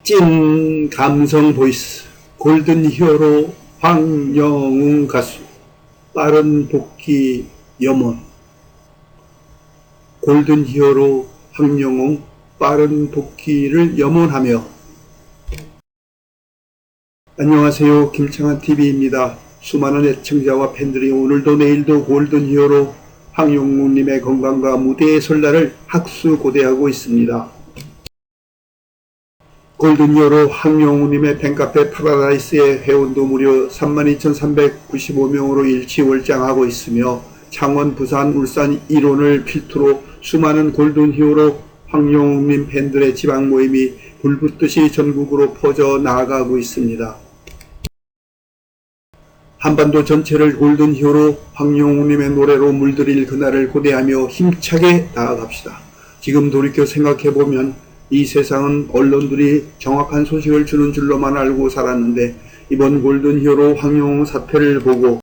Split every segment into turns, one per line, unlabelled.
찐 감성 보이스 골든 히어로 황영웅 가수 빠른 복귀 염원. 골든 히어로 황영웅 빠른 복귀를 염원하며. 안녕하세요, 김창환TV입니다. 수많은 애청자와 팬들이 오늘도 내일도 골든 히어로 황영웅님의 건강과 무대의 설날을 학수고대하고 있습니다. 골든 히어로 황영웅님의 팬카페 파라다이스의 회원도 무려 32,395명으로 일치월장하고 있으며 창원, 부산, 울산, 일원을 필두로 수많은 골든 히어로 황영웅님 팬들의 지방 모임이 불붙듯이 전국으로 퍼져 나아가고 있습니다. 한반도 전체를 골든 히어로 황영웅님의 노래로 물들일 그날을 고대하며 힘차게 나아갑시다. 지금 돌이켜 생각해보면 이 세상은 언론들이 정확한 소식을 주는 줄로만 알고 살았는데 이번 골든 히어로 황영웅 사태를 보고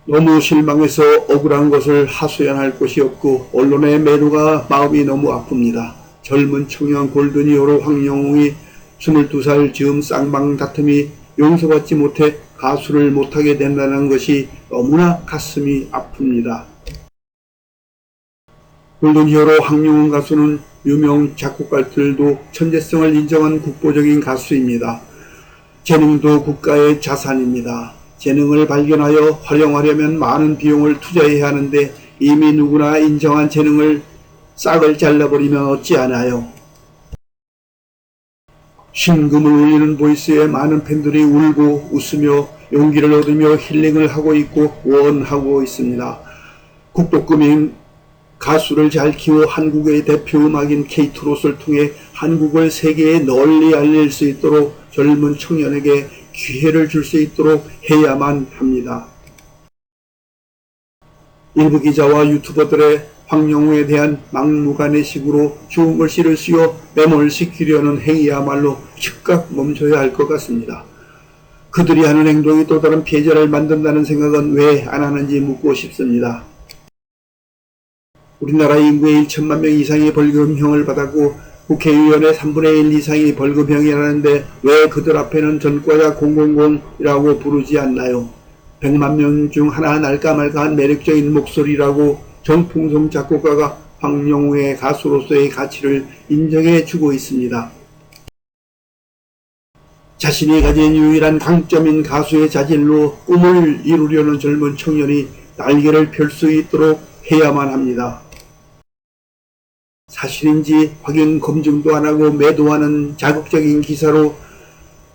너무 실망해서 억울한 것을 하소연할 곳이 없고 언론의 매도가 마음이 너무 아픕니다. 젊은 청년 골든 히어로 황영웅이 22살 즈음 쌍방 다툼이 용서받지 못해 가수를 못하게 된다는 것이 너무나 가슴이 아픕니다. 골든 히어로 황영웅 가수는 유명 작곡가들도 천재성을 인정한 국보적인 가수입니다. 재능도 국가의 자산입니다. 재능을 발견하여 활용하려면 많은 비용을 투자해야 하는데 이미 누구나 인정한 재능을 싹을 잘라버리면 어찌하나요? 신금을 울리는 보이스에 많은 팬들이 울고 웃으며 용기를 얻으며 힐링을 하고 있고 원하고 있습니다. 국도급인 가수를 잘 키워 한국의 대표 음악인 K-트롯을 통해 한국을 세계에 널리 알릴 수 있도록 젊은 청년에게 기회를 줄 수 있도록 해야만 합니다. 일부 기자와 유튜버들의 황영웅에 대한 막무가내식으로 좋은 글씨를 씌워 매몰시키려는 행위야말로 즉각 멈춰야 할 것 같습니다. 그들이 하는 행동이 또 다른 피해자를 만든다는 생각은 왜 안 하는지 묻고 싶습니다. 우리나라 인구의 1천만 명 이상이 벌금형을 받았고 국회의원의 3분의 1 이상이 벌금형이라는데 왜 그들 앞에는 전과자 000이라고 부르지 않나요? 100만 명 중 하나 날까 말까한 매력적인 목소리라고 정풍성 작곡가가 황영웅의 가수로서의 가치를 인정해 주고 있습니다. 자신이 가진 유일한 강점인 가수의 자질로 꿈을 이루려는 젊은 청년이 날개를 펼 수 있도록 해야만 합니다. 사실인지 확인 검증도 안하고 매도하는 자극적인 기사로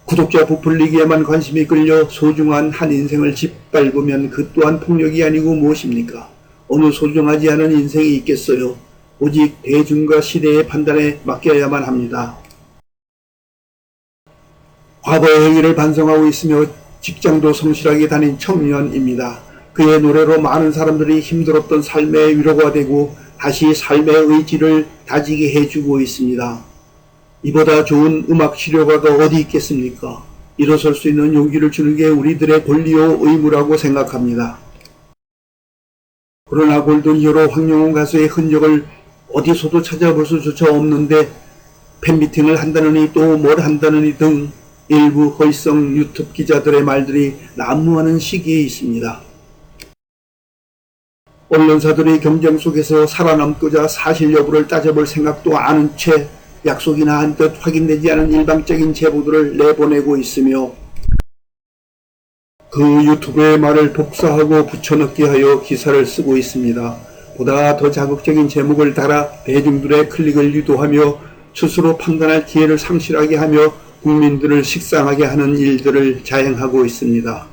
구독자 부풀리기에만 관심이 끌려 소중한 한 인생을 짓밟으면 그 또한 폭력이 아니고 무엇입니까? 어느 소중하지 않은 인생이 있겠어요. 오직 대중과 시대의 판단에 맡겨야만 합니다. 과거의 행위를 반성하고 있으며 직장도 성실하게 다닌 청년입니다. 그의 노래로 많은 사람들이 힘들었던 삶의 위로가 되고 다시 삶의 의지를 다지게 해주고 있습니다. 이보다 좋은 음악 치료가가 어디 있겠습니까? 일어설 수 있는 용기를 주는 게 우리들의 권리요 의무라고 생각합니다. 그러나 골든 히어로 황영웅 가수의 흔적을 어디서도 찾아볼 수조차 없는데 팬미팅을 한다느니 또 뭘 한다느니 등 일부 허위성 유튜브 기자들의 말들이 난무하는 시기에 있습니다. 언론사들이 경쟁 속에서 살아남고자 사실 여부를 따져볼 생각도 않은 채 약속이나 한 듯 확인되지 않은 일방적인 제보들을 내보내고 있으며 그 유튜브의 말을 복사하고 붙여넣기 하여 기사를 쓰고 있습니다. 보다 더 자극적인 제목을 달아 대중들의 클릭을 유도하며 스스로 판단할 기회를 상실하게 하며 국민들을 식상하게 하는 일들을 자행하고 있습니다.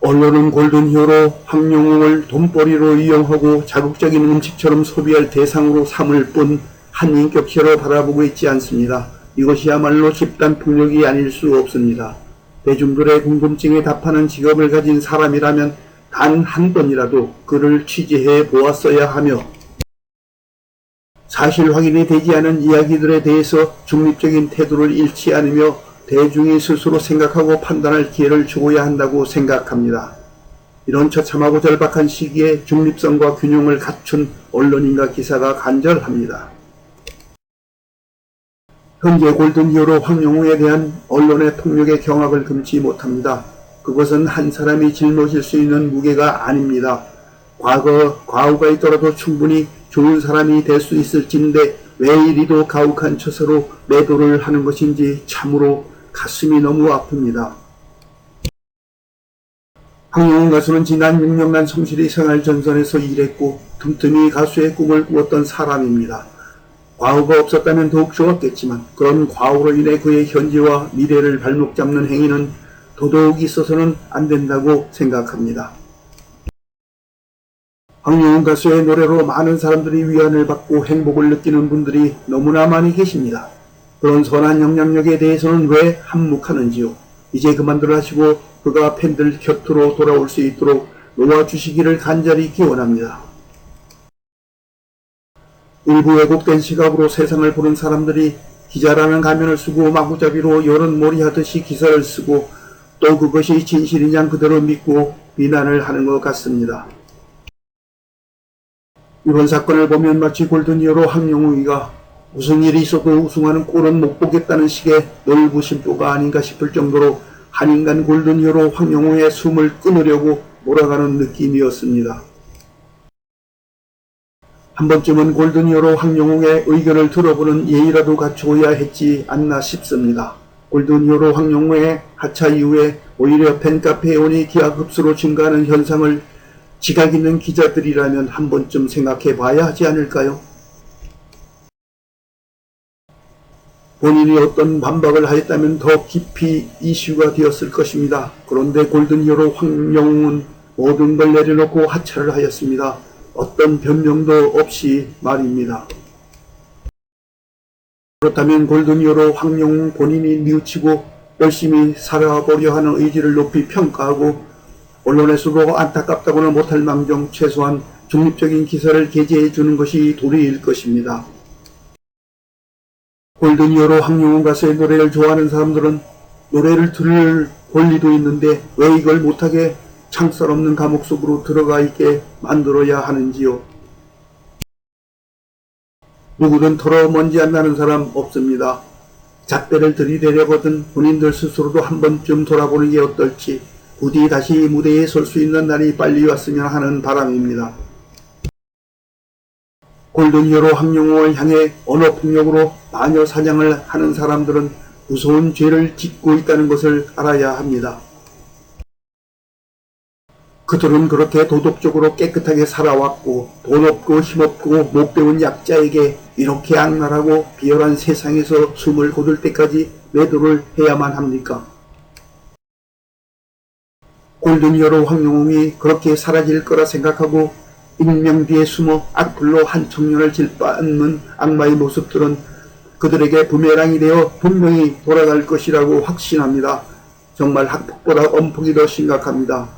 언론은 골든 히어로 황영웅을 돈벌이로 이용하고 자극적인 음식처럼 소비할 대상으로 삼을 뿐 한 인격체로 바라보고 있지 않습니다. 이것이야말로 집단 폭력이 아닐 수 없습니다. 대중들의 궁금증에 답하는 직업을 가진 사람이라면 단 한 번이라도 그를 취재해 보았어야 하며 사실 확인이 되지 않은 이야기들에 대해서 중립적인 태도를 잃지 않으며 대중이 스스로 생각하고 판단할 기회를 주어야 한다고 생각합니다. 이런 처참하고 절박한 시기에 중립성과 균형을 갖춘 언론인과 기사가 간절합니다. 현재 골든히어로 황영우에 대한 언론의 폭력의 경악을 금치 못합니다. 그것은 한 사람이 짊어질 수 있는 무게가 아닙니다. 과거가 있더라도 충분히 좋은 사람이 될 수 있을진데 왜 이리도 가혹한 처사로 매도를 하는 것인지 참으로 가슴이 너무 아픕니다. 황영우 가수는 지난 6년간 성실히 생활전선에서 일했고 틈틈이 가수의 꿈을 꾸었던 사람입니다. 과거가 없었다면 더욱 좋았겠지만 그런 과거로 인해 그의 현재와 미래를 발목 잡는 행위는 더더욱 있어서는 안 된다고 생각합니다. 황영우 가수의 노래로 많은 사람들이 위안을 받고 행복을 느끼는 분들이 너무나 많이 계십니다. 그런 선한 영향력에 대해서는 왜 한몫하는지요? 이제 그만들 하시고 그가 팬들 곁으로 돌아올 수 있도록 놓아주시기를 간절히 기원합니다. 일부 왜곡된 시각으로 세상을 보는 사람들이 기자라는 가면을 쓰고 마구잡이로 여론몰이 하듯이 기사를 쓰고 또 그것이 진실인 양 그대로 믿고 비난을 하는 것 같습니다. 이번 사건을 보면 마치 골든히어로 황영우가 무슨 일이 있어도 우승하는 꼴은 못 보겠다는 식의 놀부심보가 아닌가 싶을 정도로 한인간 골든히어로 황영우의 숨을 끊으려고 몰아가는 느낌이었습니다. 한 번쯤은 골든히어로 황영우의 의견을 들어보는 예의라도 갖추어야 했지 않나 싶습니다. 골든히어로 황영우의 하차 이후에 오히려 팬카페 회원이 기하급수로 증가하는 현상을 지각 있는 기자들이라면 한 번쯤 생각해 봐야 하지 않을까요? 본인이 어떤 반박을 하였다면 더 깊이 이슈가 되었을 것입니다. 그런데 골든히어로 황영우는 모든 걸 내려놓고 하차를 하였습니다. 어떤 변명도 없이 말입니다. 그렇다면 골든히어로 황영우 본인이 뉘우치고 열심히 살아보려 하는 의지를 높이 평가하고 언론에서도 안타깝다고는 못할 망정 최소한 중립적인 기사를 게재해 주는 것이 도리일 것입니다. 골든히어로 황영우 가수의 노래를 좋아하는 사람들은 노래를 들을 권리도 있는데 왜 이걸 못하게 창살 없는 감옥 속으로 들어가 있게 만들어야 하는지요. 누구든 털어 먼지 안 나는 사람 없습니다. 잣대를 들이대려거든 본인들 스스로도 한 번쯤 돌아보는 게 어떨지 부디 다시 무대에 설 수 있는 날이 빨리 왔으면 하는 바람입니다. 골든히어로 황영우를 향해 언어폭력으로 마녀 사냥을 하는 사람들은 무서운 죄를 짓고 있다는 것을 알아야 합니다. 그들은 그렇게 도덕적으로 깨끗하게 살아왔고 돈 없고 힘없고 못 배운 약자에게 이렇게 악랄하고 비열한 세상에서 숨을 거둘 때까지 매도를 해야만 합니까? 골든히어로 황영웅이 그렇게 사라질 거라 생각하고 익명 뒤에 숨어 악플로 한 청년을 질받는 악마의 모습들은 그들에게 부메랑이 되어 분명히 돌아갈 것이라고 확신합니다. 정말 학폭보다 엄폭이 더 심각합니다.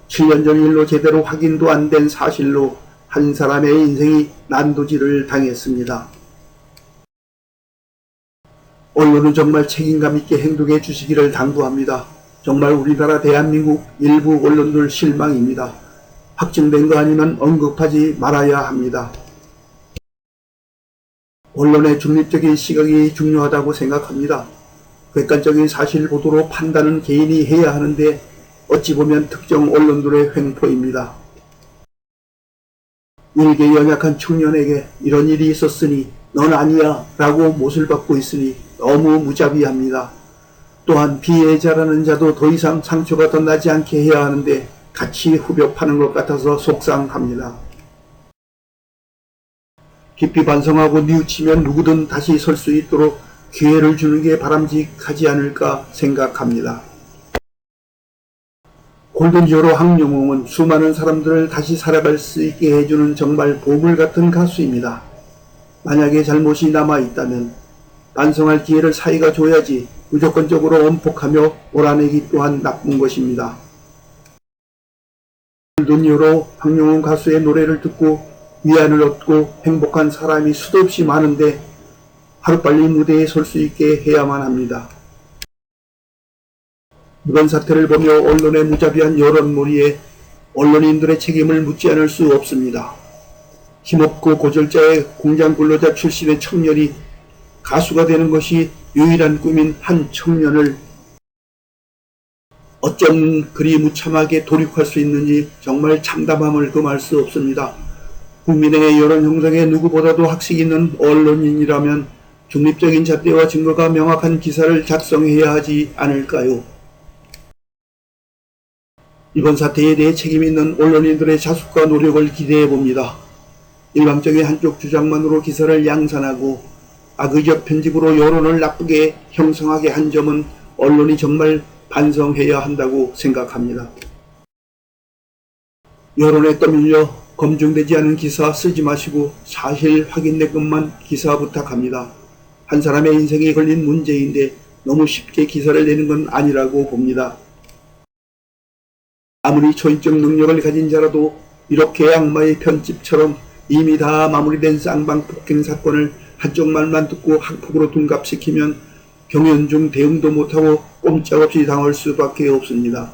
7년 전 일로 제대로 확인도 안 된 사실로 한 사람의 인생이 난도질을 당했습니다. 언론은 정말 책임감 있게 행동해 주시기를 당부합니다. 정말 우리나라 대한민국 일부 언론들 실망입니다. 확증된 거 아니면 언급하지 말아야 합니다. 언론의 중립적인 시각이 중요하다고 생각합니다. 객관적인 사실 보도로 판단은 개인이 해야 하는데 어찌 보면 특정 언론들의 횡포입니다. 일개 연약한 청년에게 이런 일이 있었으니 넌 아니야 라고 못을 받고 있으니 너무 무자비합니다. 또한 피해자라는 자도 더 이상 상처가 더 나지 않게 해야 하는데 같이 후벼 파는 것 같아서 속상합니다. 깊이 반성하고 뉘우치면 누구든 다시 설 수 있도록 기회를 주는 게 바람직하지 않을까 생각합니다. 골든히어로 황영웅은 수많은 사람들을 다시 살아갈 수 있게 해주는 정말 보물 같은 가수입니다. 만약에 잘못이 남아있다면 반성할 기회를 사이가 줘야지 무조건적으로 원폭하며 몰아내기 또한 나쁜 것입니다. 골든히어로 황영웅 가수의 노래를 듣고 위안을 얻고 행복한 사람이 수도 없이 많은데 하루빨리 무대에 설 수 있게 해야만 합니다. 이번 사태를 보며 언론의 무자비한 여론몰이에 언론인들의 책임을 묻지 않을 수 없습니다. 힘없고 고졸자의 공장 근로자 출신의 청년이 가수가 되는 것이 유일한 꿈인 한 청년을 어쩜 그리 무참하게 돌이킬 수 있는지 정말 참담함을 금할 수 없습니다. 국민의 여론 형성에 누구보다도 학식 있는 언론인이라면 중립적인 잣대와 증거가 명확한 기사를 작성해야 하지 않을까요? 이번 사태에 대해 책임 있는 언론인들의 자숙과 노력을 기대해 봅니다. 일방적인 한쪽 주장만으로 기사를 양산하고 악의적 편집으로 여론을 나쁘게 형성하게 한 점은 언론이 정말 반성해야 한다고 생각합니다. 여론에 떠밀려 검증되지 않은 기사 쓰지 마시고 사실 확인된 것만 기사 부탁합니다. 한 사람의 인생이 걸린 문제인데 너무 쉽게 기사를 내는 건 아니라고 봅니다. 아무리 초인적 능력을 가진 자라도 이렇게 악마의 편집처럼 이미 다 마무리된 쌍방폭행 사건을 한쪽 말만 듣고 학폭으로 둔갑시키면 경연중 대응도 못하고 꼼짝없이 당할 수밖에 없습니다.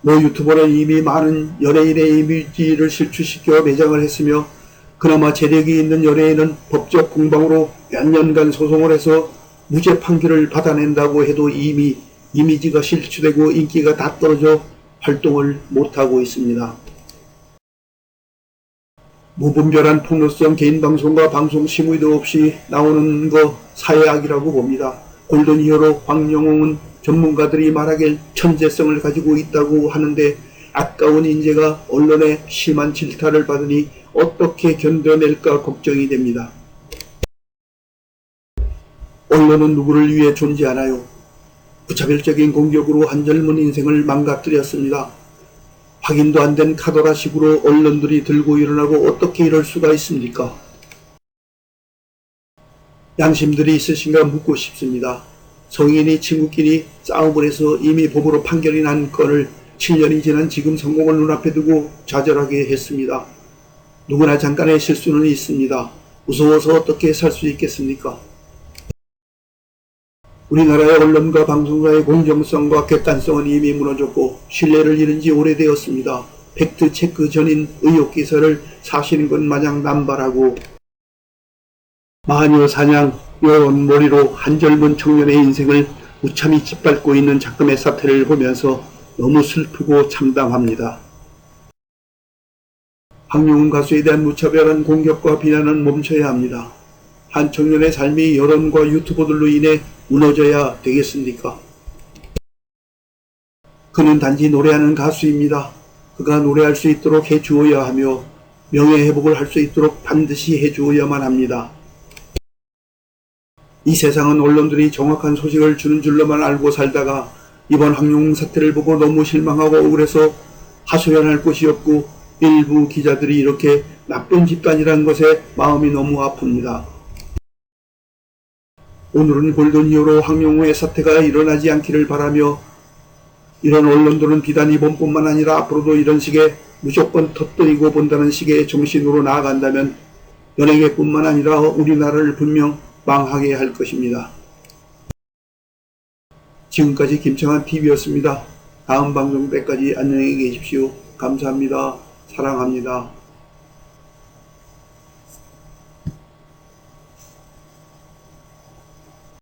모 유튜버는 이미 많은 연예인의 이미지를 실추시켜 매장을 했으며 그나마 재력이 있는 연예인은 법적 공방으로 몇 년간 소송을 해서 무죄 판결을 받아낸다고 해도 이미 이미지가 실추되고 인기가 다 떨어져 활동을 못하고 있습니다. 무분별한 폭로성 개인방송과 방송 심의도 없이 나오는 거 사회악이라고 봅니다. 골든 히어로 황영웅은 전문가들이 말하길 천재성을 가지고 있다고 하는데 아까운 인재가 언론에 심한 질타를 받으니 어떻게 견뎌낼까 걱정이 됩니다. 언론은 누구를 위해 존재하나요? 무차별적인 공격으로 한 젊은 인생을 망가뜨렸습니다. 확인도 안 된 카더라식으로 언론들이 들고 일어나고 어떻게 이럴 수가 있습니까? 양심들이 있으신가 묻고 싶습니다. 성인이 친구끼리 싸움을 해서 이미 법으로 판결이 난 건을 7년이 지난 지금 성공을 눈앞에 두고 좌절하게 했습니다. 누구나 잠깐의 실수는 있습니다. 무서워서 어떻게 살 수 있겠습니까? 우리나라의 언론과 방송사의 공정성과 객관성은 이미 무너졌고 신뢰를 잃은 지 오래되었습니다. 팩트체크 전인 의혹기사를 사실인 것 마냥 남발하고 마녀 사냥, 여론몰이로 한 젊은 청년의 인생을 무참히 짓밟고 있는 작금의 사태를 보면서 너무 슬프고 참담합니다. 황영웅 가수에 대한 무차별한 공격과 비난은 멈춰야 합니다. 한 청년의 삶이 여론과 유튜버들로 인해 무너져야 되겠습니까? 그는 단지 노래하는 가수입니다. 그가 노래할 수 있도록 해주어야 하며 명예회복을 할 수 있도록 반드시 해주어야만 합니다. 이 세상은 언론들이 정확한 소식을 주는 줄로만 알고 살다가 이번 황영웅 사태를 보고 너무 실망하고 억울해서 하소연할 곳이 없고 일부 기자들이 이렇게 나쁜 집단이라는 것에 마음이 너무 아픕니다. 오늘은 골든 히어로 황영웅의 사태가 일어나지 않기를 바라며 이런 언론들은 비단 이번뿐만 아니라 앞으로도 이런 식의 무조건 터뜨리고 본다는 식의 정신으로 나아간다면 연예계뿐만 아니라 우리나라를 분명 망하게 할 것입니다. 지금까지 김청한TV였습니다. 다음 방송 때까지 안녕히 계십시오. 감사합니다. 사랑합니다.